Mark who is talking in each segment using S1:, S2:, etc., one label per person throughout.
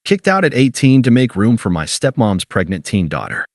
S1: Kicked out at 18 to make room for my stepmom's pregnant teen daughter.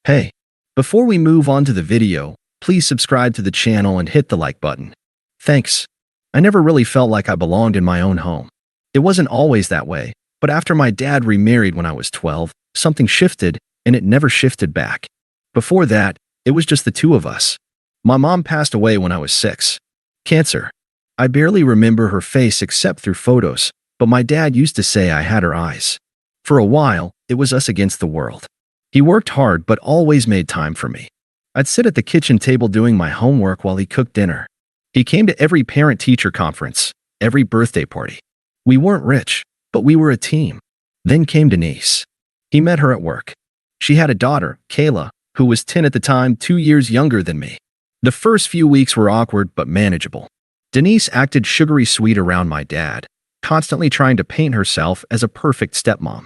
S1: Hey, before we move on to the video, please subscribe to the channel and hit the like button. Thanks. I never really felt like I belonged in my own home. It wasn't always that way, but after my dad remarried when I was 12, something shifted, and it never shifted back. Before that, it was just the two of us. My mom passed away when I was 6. Cancer. I barely remember her face except through photos, but my dad used to say I had her eyes. For a while, it was us against the world. He worked hard but always made time for me. I'd sit at the kitchen table doing my homework while he cooked dinner. He came to every parent-teacher conference, every birthday party. We weren't rich, but we were a team. Then came Denise. He met her at work. She had a daughter, Kayla, who was 10 at the time, 2 years younger than me. The first few weeks were awkward but manageable. Denise acted sugary sweet around my dad, constantly trying to paint herself as a perfect stepmom.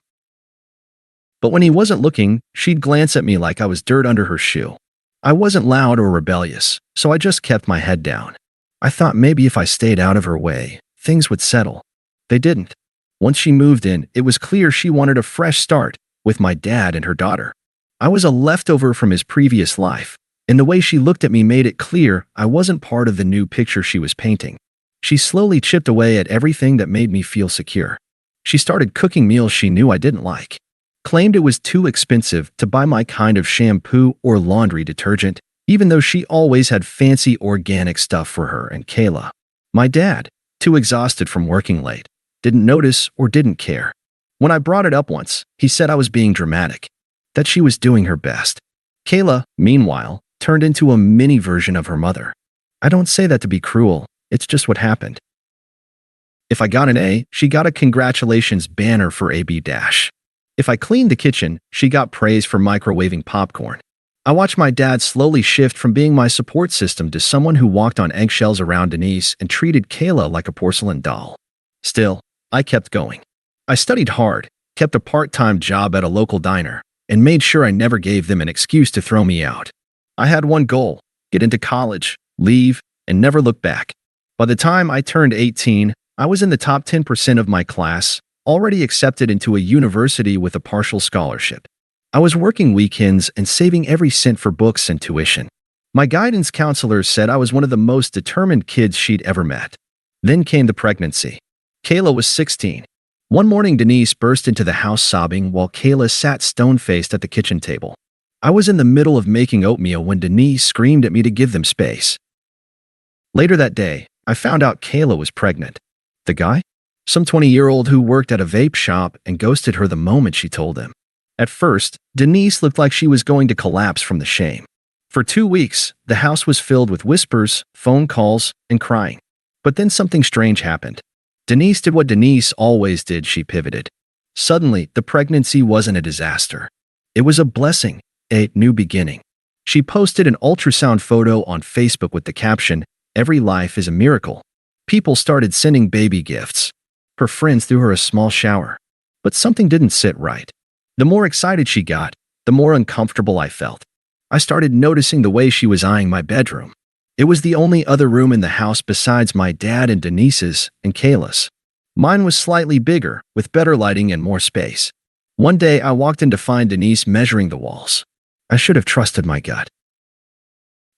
S1: But when he wasn't looking, she'd glance at me like I was dirt under her shoe. I wasn't loud or rebellious, so I just kept my head down. I thought maybe if I stayed out of her way, things would settle. They didn't. Once she moved in, it was clear she wanted a fresh start with my dad and her daughter. I was a leftover from his previous life, and the way she looked at me made it clear I wasn't part of the new picture she was painting. She slowly chipped away at everything that made me feel secure. She started cooking meals she knew I didn't like. Claimed it was too expensive to buy my kind of shampoo or laundry detergent, even though she always had fancy organic stuff for her and Kayla. My dad, too exhausted from working late, didn't notice or didn't care. When I brought it up once, he said I was being dramatic, that she was doing her best. Kayla, meanwhile, turned into a mini version of her mother. I don't say that to be cruel, it's just what happened. If I got an A, she got a congratulations banner for AB-. If I cleaned the kitchen, she got praise for microwaving popcorn. I watched my dad slowly shift from being my support system to someone who walked on eggshells around Denise and treated Kayla like a porcelain doll. Still, I kept going. I studied hard, kept a part-time job at a local diner, and made sure I never gave them an excuse to throw me out. I had one goal: get into college, leave, and never look back. By the time I turned 18, I was in the top 10% of my class, already accepted into a university with a partial scholarship. I was working weekends and saving every cent for books and tuition. My guidance counselor said I was one of the most determined kids she'd ever met. Then came the pregnancy. Kayla was 16. One morning, Denise burst into the house sobbing while Kayla sat stone-faced at the kitchen table. I was in the middle of making oatmeal when Denise screamed at me to give them space. Later that day, I found out Kayla was pregnant. The guy? Some 20-year-old who worked at a vape shop and ghosted her the moment she told him. At first, Denise looked like she was going to collapse from the shame. For 2 weeks, the house was filled with whispers, phone calls, and crying. But then something strange happened. Denise did what Denise always did. She pivoted. Suddenly, the pregnancy wasn't a disaster. It was a blessing, a new beginning. She posted an ultrasound photo on Facebook with the caption, "Every life is a miracle." People started sending baby gifts. Her friends threw her a small shower. But something didn't sit right. The more excited she got, the more uncomfortable I felt. I started noticing the way she was eyeing my bedroom. It was the only other room in the house besides my dad and Denise's and Kayla's. Mine was slightly bigger, with better lighting and more space. One day, I walked in to find Denise measuring the walls. I should have trusted my gut.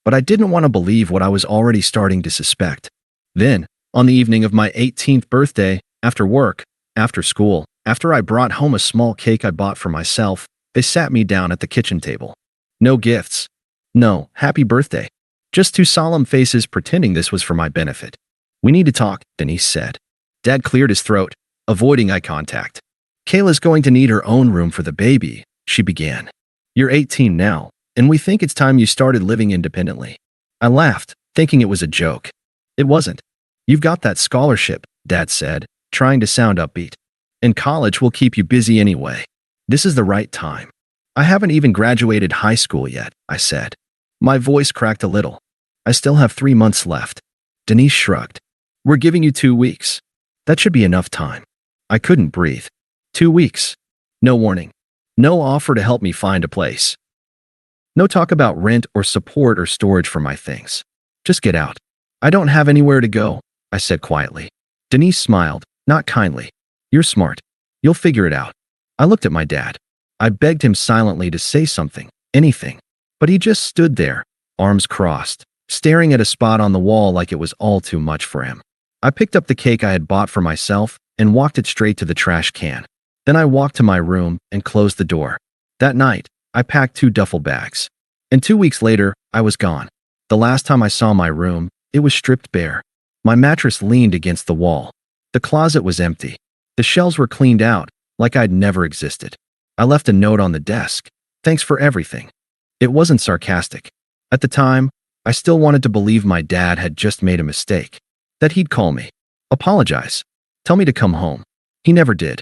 S1: But I didn't want to believe what I was already starting to suspect. Then, on the evening of my 18th birthday, after work, after school, after I brought home a small cake I bought for myself, they sat me down at the kitchen table. No gifts. No happy birthday. Just two solemn faces pretending this was for my benefit. "We need to talk," Denise said. Dad cleared his throat, avoiding eye contact. "Kayla's going to need her own room for the baby," she began. "You're 18 now, and we think it's time you started living independently." I laughed, thinking it was a joke. It wasn't. "You've got that scholarship," Dad said, trying to sound upbeat. "And college will keep you busy anyway. This is the right time." "I haven't even graduated high school yet," I said. My voice cracked a little. "I still have 3 months left." Denise shrugged. "We're giving you 2 weeks. That should be enough time." I couldn't breathe. 2 weeks. No warning. No offer to help me find a place. No talk about rent or support or storage for my things. Just get out. "I don't have anywhere to go," I said quietly. Denise smiled, not kindly. "You're smart. You'll figure it out. I looked at my dad. I begged him silently to say something, anything. But he just stood there, arms crossed, staring at a spot on the wall like it was all too much for him. I picked up the cake I had bought for myself and walked it straight to the trash can. Then I walked to my room and closed the door. That night, I packed 2 duffel bags. And 2 weeks later, I was gone. The last time I saw my room, it was stripped bare. My mattress leaned against the wall. The closet was empty. The shelves were cleaned out, like I'd never existed. I left a note on the desk. Thanks for everything. It wasn't sarcastic. At the time, I still wanted to believe my dad had just made a mistake. That he'd call me, apologize, tell me to come home. He never did.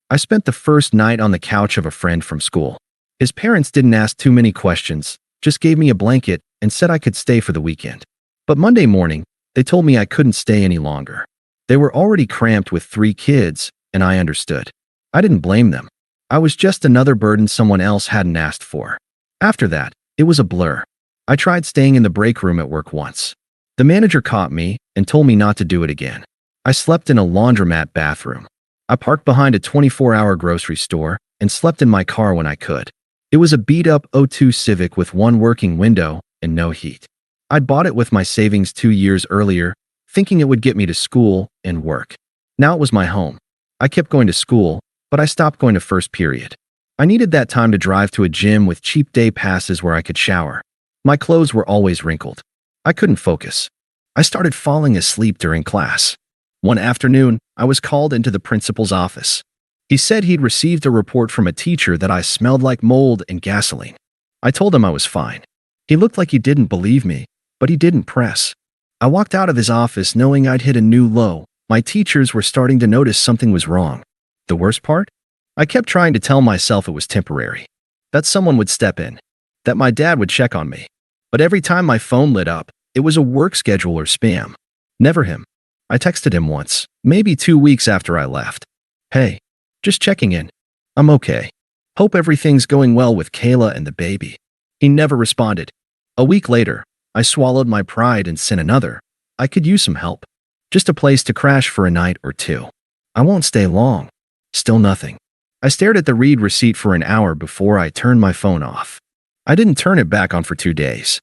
S1: I spent the first night on the couch of a friend from school. His parents didn't ask too many questions, just gave me a blanket and said I could stay for the weekend. But Monday morning, they told me I couldn't stay any longer. They were already cramped with 3 kids, and I understood. I didn't blame them. I was just another burden someone else hadn't asked for. After that, it was a blur. I tried staying in the break room at work once. The manager caught me and told me not to do it again. I slept in a laundromat bathroom. I parked behind a 24-hour grocery store and slept in my car when I could. It was a beat-up '02 Civic with 1 working window and no heat. I'd bought it with my savings 2 years earlier, thinking it would get me to school and work. Now it was my home. I kept going to school, but I stopped going to first period. I needed that time to drive to a gym with cheap day passes where I could shower. My clothes were always wrinkled. I couldn't focus. I started falling asleep during class. One afternoon, I was called into the principal's office. He said he'd received a report from a teacher that I smelled like mold and gasoline. I told him I was fine. He looked like he didn't believe me, but he didn't press. I walked out of his office knowing I'd hit a new low. My teachers were starting to notice something was wrong. The worst part? I kept trying to tell myself it was temporary, that someone would step in, that my dad would check on me. But every time my phone lit up, it was a work schedule or spam. Never him. I texted him once, maybe 2 weeks after I left. Hey, just checking in. I'm okay. Hope everything's going well with Kayla and the baby. He never responded. A week later, I swallowed my pride and sent another. I could use some help. Just a place to crash for a night or 2. I won't stay long. Still nothing. I stared at the read receipt for an hour before I turned my phone off. I didn't turn it back on for 2 days.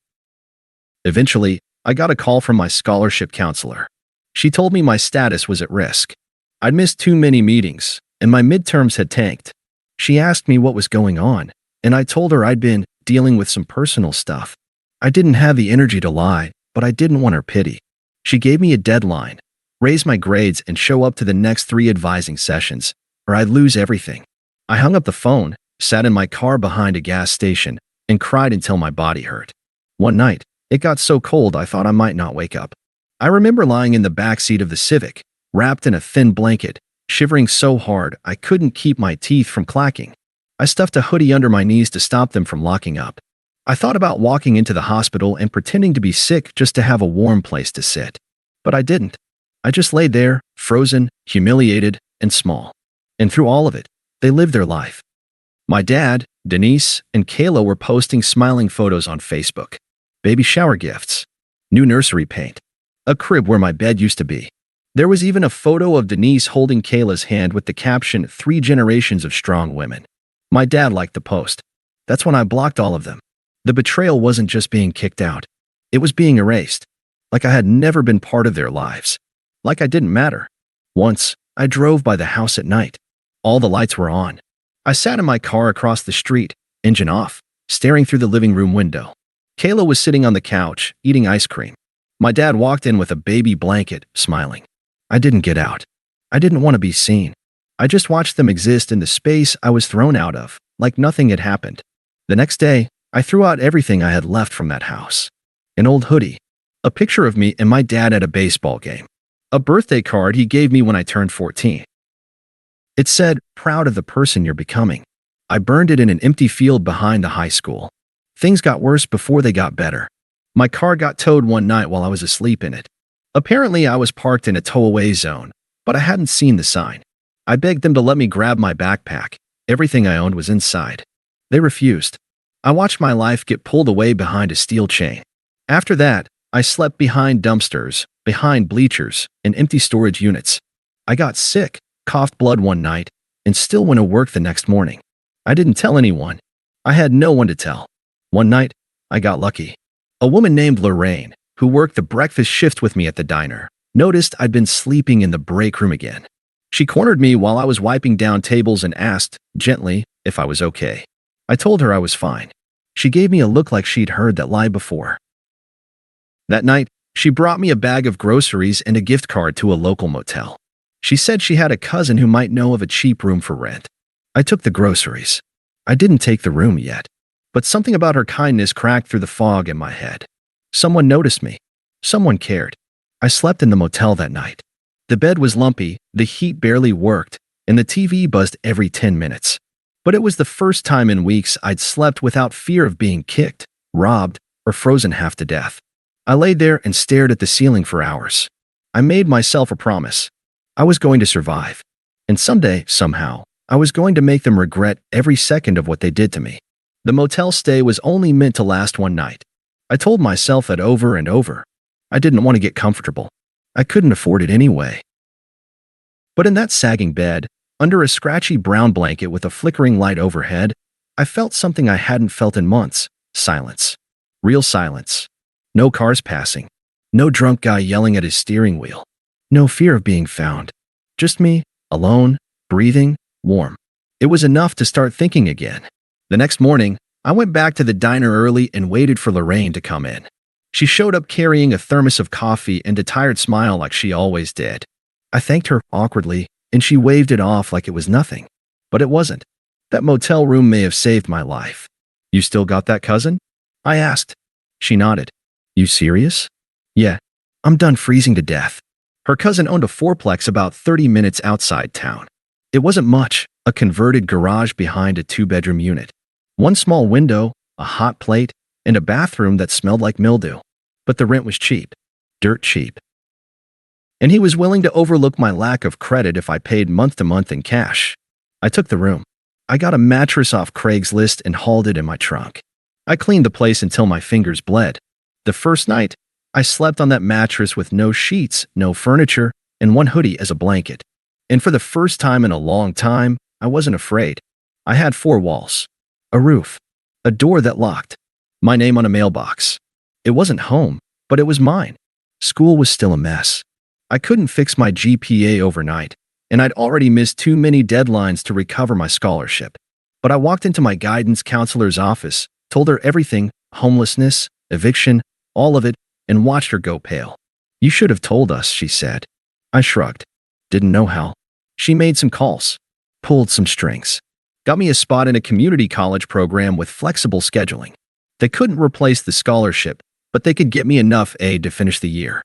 S1: Eventually, I got a call from my scholarship counselor. She told me my status was at risk. I'd missed too many meetings, and my midterms had tanked. She asked me what was going on, and I told her I'd been dealing with some personal stuff. I didn't have the energy to lie, but I didn't want her pity. She gave me a deadline, raise my grades, and show up to the next 3 advising sessions, or I'd lose everything. I hung up the phone, sat in my car behind a gas station, and cried until my body hurt. One night, it got so cold I thought I might not wake up. I remember lying in the back seat of the Civic, wrapped in a thin blanket, shivering so hard I couldn't keep my teeth from clacking. I stuffed a hoodie under my knees to stop them from locking up. I thought about walking into the hospital and pretending to be sick just to have a warm place to sit. But I didn't. I just laid there, frozen, humiliated, and small. And through all of it, they lived their life. My dad, Denise, and Kayla were posting smiling photos on Facebook. Baby shower gifts. New nursery paint. A crib where my bed used to be. There was even a photo of Denise holding Kayla's hand with the caption, 3 generations of strong women. My dad liked the post. That's when I blocked all of them. The betrayal wasn't just being kicked out. It was being erased. Like I had never been part of their lives. Like I didn't matter. Once, I drove by the house at night. All the lights were on. I sat in my car across the street, engine off, staring through the living room window. Kayla was sitting on the couch, eating ice cream. My dad walked in with a baby blanket, smiling. I didn't get out. I didn't want to be seen. I just watched them exist in the space I was thrown out of, like nothing had happened. The next day, I threw out everything I had left from that house. An old hoodie, a picture of me and my dad at a baseball game, a birthday card he gave me when I turned 14. It said, "Proud of the person you're becoming." I burned it in an empty field behind the high school. Things got worse before they got better. My car got towed one night while I was asleep in it. Apparently, I was parked in a tow-away zone, but I hadn't seen the sign. I begged them to let me grab my backpack. Everything I owned was inside. They refused. I watched my life get pulled away behind a steel chain. After that, I slept behind dumpsters, behind bleachers, and empty storage units. I got sick, coughed blood one night, and still went to work the next morning. I didn't tell anyone. I had no one to tell. One night, I got lucky. A woman named Lorraine, who worked the breakfast shift with me at the diner, noticed I'd been sleeping in the break room again. She cornered me while I was wiping down tables and asked, gently, if I was okay. I told her I was fine. She gave me a look like she'd heard that lie before. That night, she brought me a bag of groceries and a gift card to a local motel. She said she had a cousin who might know of a cheap room for rent. I took the groceries. I didn't take the room yet, but something about her kindness cracked through the fog in my head. Someone noticed me. Someone cared. I slept in the motel that night. The bed was lumpy, the heat barely worked, and the TV buzzed every 10 minutes. But it was the first time in weeks I'd slept without fear of being kicked, robbed, or frozen half to death. I lay there and stared at the ceiling for hours. I made myself a promise. I was going to survive. And someday, somehow, I was going to make them regret every second of what they did to me. The motel stay was only meant to last one night. I told myself that over and over. I didn't want to get comfortable. I couldn't afford it anyway. But in that sagging bed, under a scratchy brown blanket with a flickering light overhead, I felt something I hadn't felt in months. Silence. Real silence. No cars passing. No drunk guy yelling at his steering wheel. No fear of being found. Just me, alone, breathing, warm. It was enough to start thinking again. The next morning, I went back to the diner early and waited for Lorraine to come in. She showed up carrying a thermos of coffee and a tired smile like she always did. I thanked her awkwardly, and she waved it off like it was nothing. But it wasn't. That motel room may have saved my life. You still got that cousin? I asked. She nodded. You serious? Yeah. I'm done freezing to death. Her cousin owned a fourplex about 30 minutes outside town. It wasn't much, a converted garage behind a two-bedroom unit. One small window, a hot plate, and a bathroom that smelled like mildew. But the rent was cheap. Dirt cheap. And he was willing to overlook my lack of credit if I paid month to month in cash. I took the room. I got a mattress off Craigslist and hauled it in my trunk. I cleaned the place until my fingers bled. The first night, I slept on that mattress with no sheets, no furniture, and one hoodie as a blanket. And for the first time in a long time, I wasn't afraid. I had 4 walls. A roof. A door that locked. My name on a mailbox. It wasn't home, but it was mine. School was still a mess. I couldn't fix my GPA overnight, and I'd already missed too many deadlines to recover my scholarship. But I walked into my guidance counselor's office, told her everything, homelessness, eviction, all of it, and watched her go pale. You should have told us, she said. I shrugged. Didn't know how. She made some calls. Pulled some strings. Got me a spot in a community college program with flexible scheduling. They couldn't replace the scholarship, but they could get me enough aid to finish the year.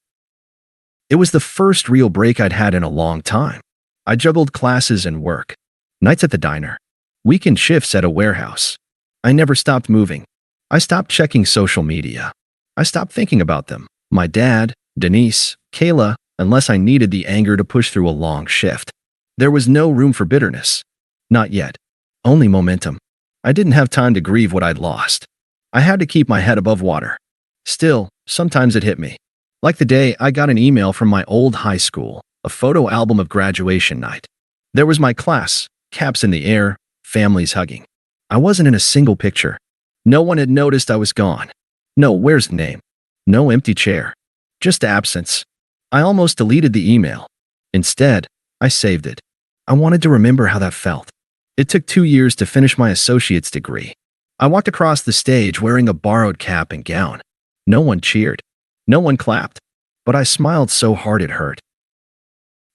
S1: It was the first real break I'd had in a long time. I juggled classes and work. Nights at the diner. Weekend shifts at a warehouse. I never stopped moving. I stopped checking social media. I stopped thinking about them. My dad, Denise, Kayla, unless I needed the anger to push through a long shift. There was no room for bitterness. Not yet. Only momentum. I didn't have time to grieve what I'd lost. I had to keep my head above water. Still, sometimes it hit me. Like the day I got an email from my old high school, a photo album of graduation night. There was my class, caps in the air, families hugging. I wasn't in a single picture. No one had noticed I was gone. No where's the name. No empty chair. Just absence. I almost deleted the email. Instead, I saved it. I wanted to remember how that felt. It took 2 years to finish my associate's degree. I walked across the stage wearing a borrowed cap and gown. No one cheered. No one clapped. But I smiled so hard it hurt.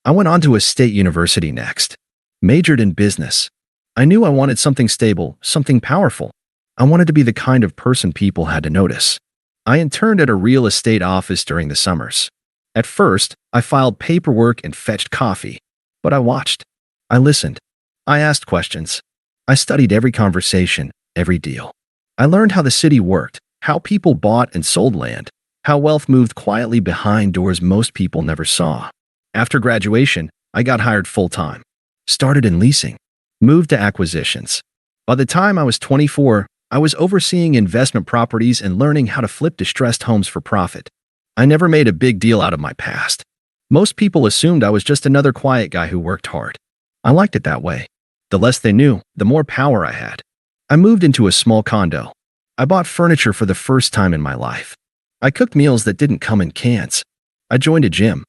S1: I went on to a state university next. Majored in business. I knew I wanted something stable, something powerful. I wanted to be the kind of person people had to notice. I interned at a real estate office during the summers. At first, I filed paperwork and fetched coffee. But I watched. I listened. I asked questions. I studied every conversation, every deal. I learned how the city worked, how people bought and sold land, how wealth moved quietly behind doors most people never saw. After graduation, I got hired full-time. Started in leasing. Moved to acquisitions. By the time I was 24, I was overseeing investment properties and learning how to flip distressed homes for profit. I never made a big deal out of my past. Most people assumed I was just another quiet guy who worked hard. I liked it that way. The less they knew, the more power I had. I moved into a small condo. I bought furniture for the first time in my life. I cooked meals that didn't come in cans. I joined a gym.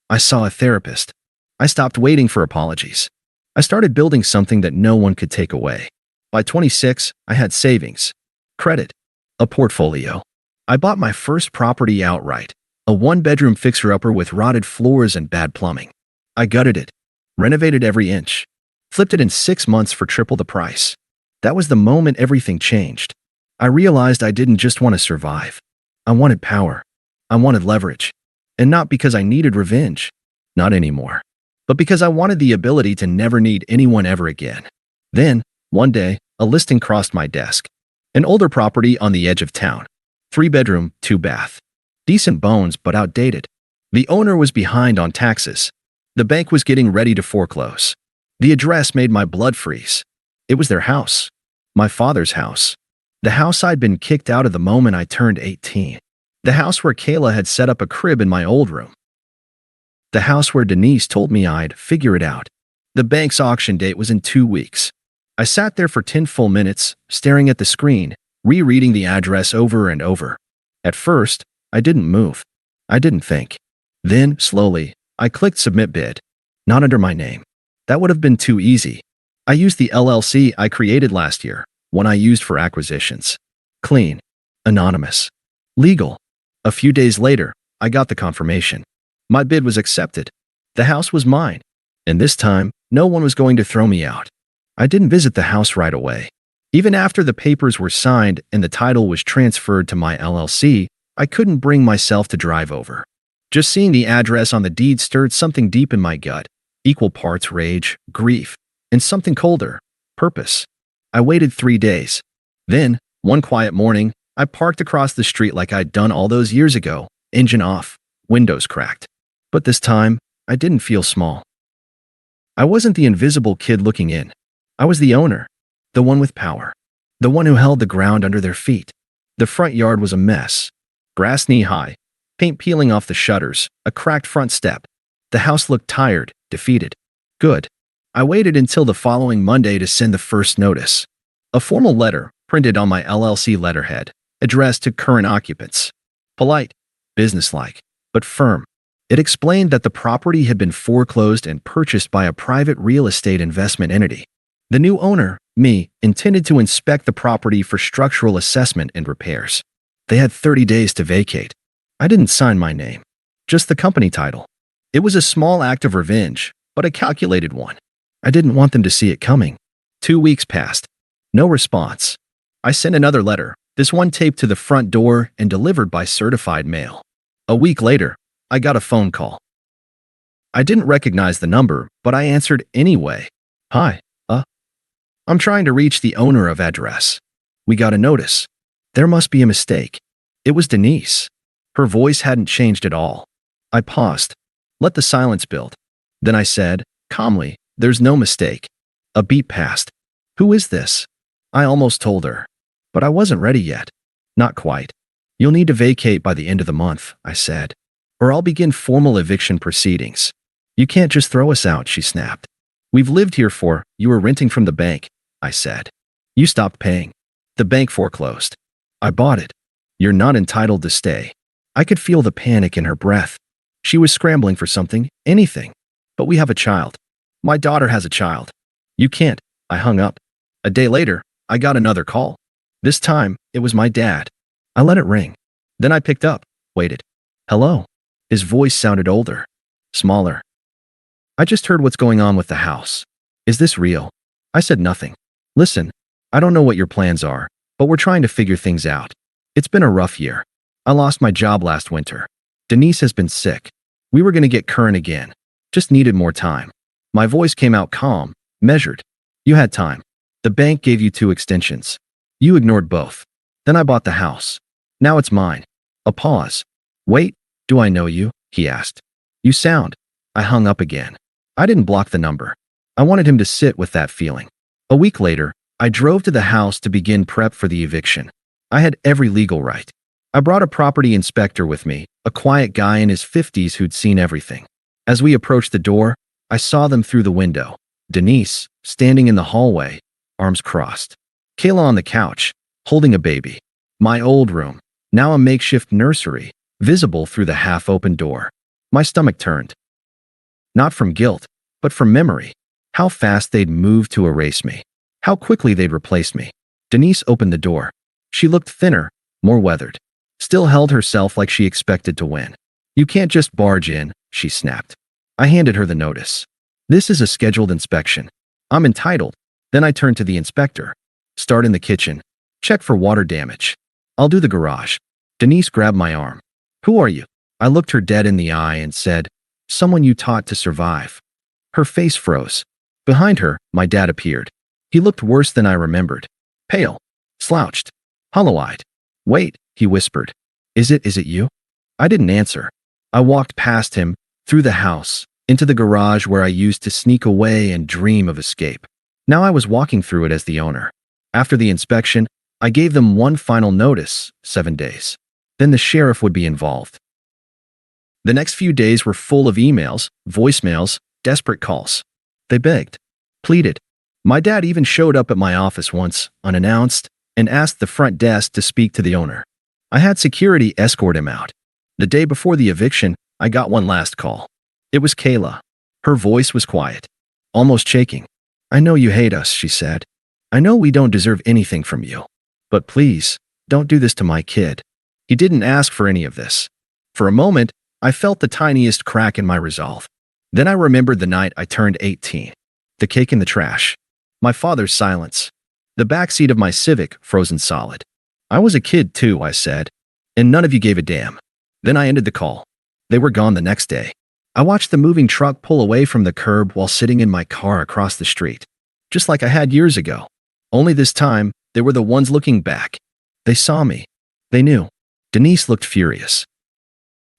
S1: I saw a therapist. I stopped waiting for apologies. I started building something that no one could take away. By 26, I had savings, credit, a portfolio. I bought my first property outright, a one-bedroom fixer-upper with rotted floors and bad plumbing. I gutted it, renovated every inch, flipped it in 6 months for triple the price. That was the moment everything changed. I realized I didn't just want to survive. I wanted power. I wanted leverage. And not because I needed revenge. Not anymore. But because I wanted the ability to never need anyone ever again. Then, one day, a listing crossed my desk. An older property on the edge of town. 3-bedroom, 2-bath. Decent bones, but outdated. The owner was behind on taxes. The bank was getting ready to foreclose. The address made my blood freeze. It was their house. My father's house. The house I'd been kicked out of the moment I turned 18. The house where Kayla had set up a crib in my old room. The house where Denise told me I'd figure it out. The bank's auction date was in 2 weeks. I sat there for 10 full minutes, staring at the screen, rereading the address over and over. At first, I didn't move. I didn't think. Then, slowly, I clicked submit bid. Not under my name. That would have been too easy. I used the LLC I created last year, one I used for acquisitions. Clean. Anonymous. Legal. A few days later, I got the confirmation. My bid was accepted. The house was mine. And this time, no one was going to throw me out. I didn't visit the house right away. Even after the papers were signed and the title was transferred to my LLC, I couldn't bring myself to drive over. Just seeing the address on the deed stirred something deep in my gut, equal parts rage, grief, and something colder, purpose. I waited 3 days. Then, one quiet morning, I parked across the street like I'd done all those years ago, engine off, windows cracked. But this time, I didn't feel small. I wasn't the invisible kid looking in. I was the owner, the one with power, the one who held the ground under their feet. The front yard was a mess. Grass knee-high, paint peeling off the shutters, a cracked front step. The house looked tired, defeated. Good. I waited until the following Monday to send the first notice. A formal letter, printed on my LLC letterhead, addressed to current occupants. Polite, businesslike, but firm. It explained that the property had been foreclosed and purchased by a private real estate investment entity. The new owner, me, intended to inspect the property for structural assessment and repairs. They had 30 days to vacate. I didn't sign my name, just the company title. It was a small act of revenge, but a calculated one. I didn't want them to see it coming. 2 weeks passed. No response. I sent another letter, this one taped to the front door and delivered by certified mail. A week later, I got a phone call. I didn't recognize the number, but I answered anyway. Hi, I'm trying to reach the owner of address. We got a notice. There must be a mistake. It was Denise. Her voice hadn't changed at all. I paused. Let the silence build. Then I said, calmly, there's no mistake. A beat passed. Who is this? I almost told her. But I wasn't ready yet. Not quite. You'll need to vacate by the end of the month, I said. Or I'll begin formal eviction proceedings. You can't just throw us out, she snapped. We've lived here you were renting from the bank, I said. You stopped paying. The bank foreclosed. I bought it. You're not entitled to stay. I could feel the panic in her breath. She was scrambling for something, anything. But we have a child. My daughter has a child. You can't. I hung up. A day later, I got another call. This time, it was my dad. I let it ring. Then I picked up, waited. Hello. His voice sounded older, smaller. I just heard what's going on with the house. Is this real? I said nothing. Listen, I don't know what your plans are, but we're trying to figure things out. It's been a rough year. I lost my job last winter. Denise has been sick. We were going to get current again. Just needed more time. My voice came out calm, measured. You had time. The bank gave you 2 extensions. You ignored both. Then I bought the house. Now it's mine. A pause. Wait, do I know you? He asked. You sound. I hung up again. I didn't block the number. I wanted him to sit with that feeling. A week later, I drove to the house to begin prep for the eviction. I had every legal right. I brought a property inspector with me, a quiet guy in his 50s who'd seen everything. As we approached the door, I saw them through the window. Denise, standing in the hallway, arms crossed. Kayla on the couch, holding a baby. My old room, now a makeshift nursery, visible through the half-open door. My stomach turned. Not from guilt, but from memory. How fast they'd moved to erase me. How quickly they'd replace me. Denise opened the door. She looked thinner, more weathered. Still held herself like she expected to win. "You can't just barge in," she snapped. I handed her the notice. "This is a scheduled inspection. I'm entitled." Then I turned to the inspector. "Start in the kitchen. Check for water damage. I'll do the garage." Denise grabbed my arm. "Who are you?" I looked her dead in the eye and said, "Someone you taught to survive." Her face froze. Behind her, my dad appeared. He looked worse than I remembered. Pale, slouched, hollow-eyed. "Wait," he whispered. Is it you?" I didn't answer. I walked past him, through the house, into the garage where I used to sneak away and dream of escape. Now I was walking through it as the owner. After the inspection, I gave them one final notice, 7 days. Then the sheriff would be involved. The next few days were full of emails, voicemails, desperate calls. They begged, pleaded. My dad even showed up at my office once, unannounced, and asked the front desk to speak to the owner. I had security escort him out. The day before the eviction, I got one last call. It was Kayla. Her voice was quiet, almost shaking. "I know you hate us," she said. "I know we don't deserve anything from you. But please, don't do this to my kid." He didn't ask for any of this. For a moment, I felt the tiniest crack in my resolve. Then I remembered the night I turned 18. The cake in the trash. My father's silence. The backseat of my Civic frozen solid. "I was a kid too," I said, "and none of you gave a damn." Then I ended the call. They were gone the next day. I watched the moving truck pull away from the curb while sitting in my car across the street. Just like I had years ago. Only this time, they were the ones looking back. They saw me. They knew. Denise looked furious.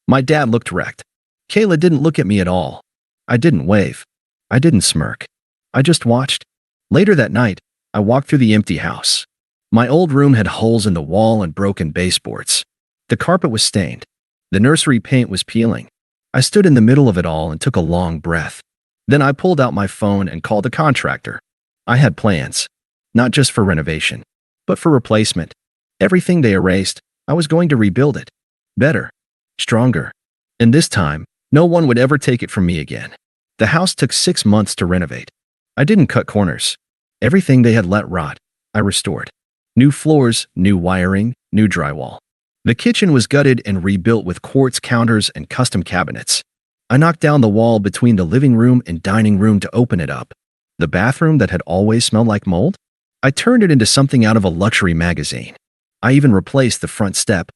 S1: My dad looked wrecked. Kayla didn't look at me at all. I didn't wave. I didn't smirk. I just watched. Later that night, I walked through the empty house. My old room had holes in the wall and broken baseboards. The carpet was stained. The nursery paint was peeling. I stood in the middle of it all and took a long breath. Then I pulled out my phone and called the contractor. I had plans. Not just for renovation, but for replacement. Everything they erased, I was going to rebuild it. Better. Stronger. And this time, no one would ever take it from me again. The house took 6 months to renovate. I didn't cut corners. Everything they had let rot, I restored. New floors, new wiring, new drywall. The kitchen was gutted and rebuilt with quartz counters and custom cabinets. I knocked down the wall between the living room and dining room to open it up. The bathroom that had always smelled like mold? I turned it into something out of a luxury magazine. I even replaced the front step.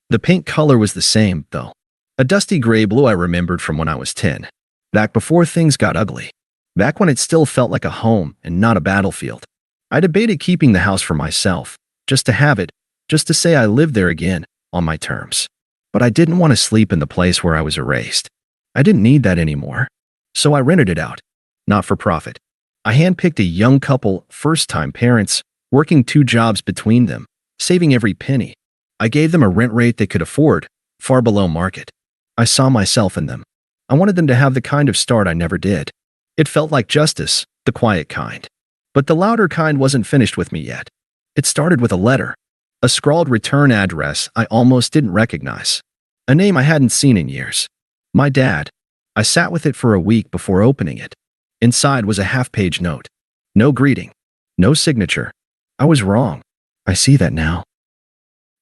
S1: The paint color was the same, though. A dusty gray blue I remembered from when I was 10. Back before things got ugly. Back when it still felt like a home and not a battlefield. I debated keeping the house for myself, just to have it, just to say I lived there again, on my terms. But I didn't want to sleep in the place where I was erased. I didn't need that anymore. So I rented it out. Not for profit. I handpicked a young couple, first-time parents, working 2 jobs between them, saving every penny. I gave them a rent rate they could afford, far below market. I saw myself in them. I wanted them to have the kind of start I never did. It felt like justice, the quiet kind. But the louder kind wasn't finished with me yet. It started with a letter. A scrawled return address I almost didn't recognize. A name I hadn't seen in years. My dad. I sat with it for a week before opening it. Inside was a half-page note. No greeting. No signature. I was wrong. I see that now.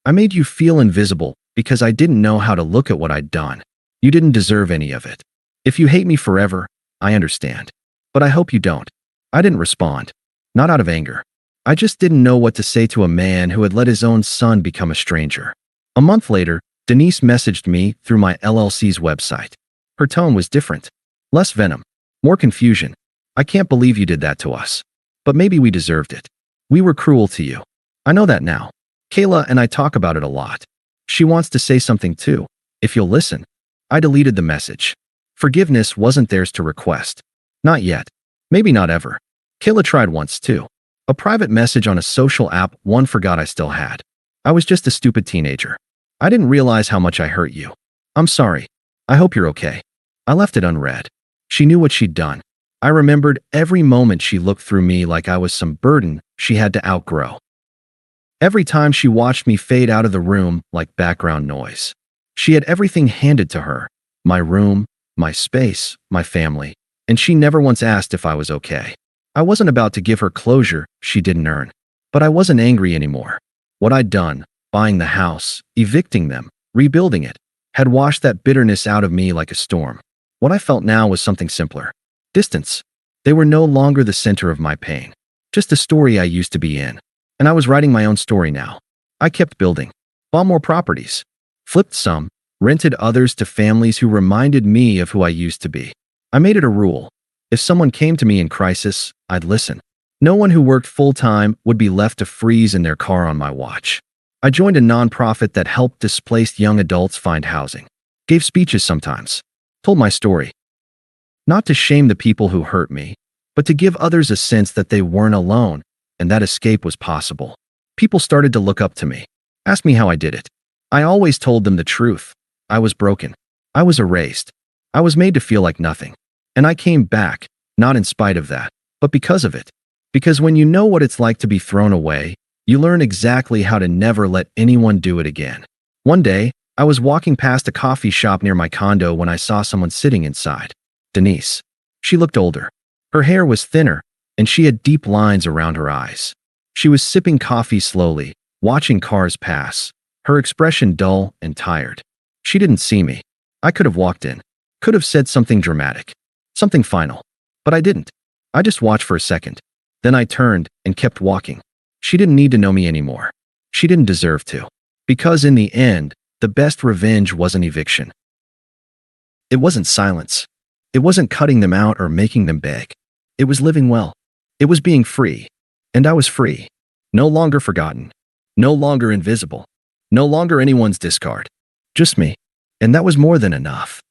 S1: I made you feel invisible because I didn't know how to look at what I'd done. You didn't deserve any of it. If you hate me forever, I understand. But I hope you don't. I didn't respond. Not out of anger. I just didn't know what to say to a man who had let his own son become a stranger. A month later, Denise messaged me through my LLC's website. Her tone was different. Less venom. More confusion. "I can't believe you did that to us. But maybe we deserved it. We were cruel to you. I know that now. Kayla and I talk about it a lot. She wants to say something too, if you'll listen." I deleted the message. Forgiveness wasn't theirs to request. Not yet. Maybe not ever. Kayla tried once too. A private message on a social app one forgot I still had. "I was just a stupid teenager. I didn't realize how much I hurt you. I'm sorry. I hope you're okay." I left it unread. She knew what she'd done. I remembered every moment she looked through me like I was some burden she had to outgrow. Every time she watched me fade out of the room like background noise. She had everything handed to her, my room, my space, my family, and she never once asked if I was okay. I wasn't about to give her closure she didn't earn, but I wasn't angry anymore. What I'd done, buying the house, evicting them, rebuilding it, had washed that bitterness out of me like a storm. What I felt now was something simpler. Distance. They were no longer the center of my pain, just a story I used to be in. And I was writing my own story now. I kept building, bought more properties, flipped some, rented others to families who reminded me of who I used to be. I made it a rule. If someone came to me in crisis, I'd listen. No one who worked full-time would be left to freeze in their car on my watch. I joined a nonprofit that helped displaced young adults find housing. Gave speeches sometimes. Told my story. Not to shame the people who hurt me, but to give others a sense that they weren't alone and that escape was possible. People started to look up to me, ask me how I did it. I always told them the truth. I was broken. I was erased. I was made to feel like nothing. And I came back, not in spite of that, but because of it. Because when you know what it's like to be thrown away, you learn exactly how to never let anyone do it again. One day, I was walking past a coffee shop near my condo when I saw someone sitting inside. Denise. She looked older. Her hair was thinner, and she had deep lines around her eyes. She was sipping coffee slowly, watching cars pass, her expression dull and tired. She didn't see me. I could have walked in, could have said something dramatic, something final, but I didn't. I just watched for a second. Then I turned and kept walking. She didn't need to know me anymore. She didn't deserve to. Because in the end, the best revenge wasn't eviction. It wasn't silence. It wasn't cutting them out or making them beg. It was living well. It was being free. And I was free. No longer forgotten. No longer invisible. No longer anyone's discard. Just me. And that was more than enough.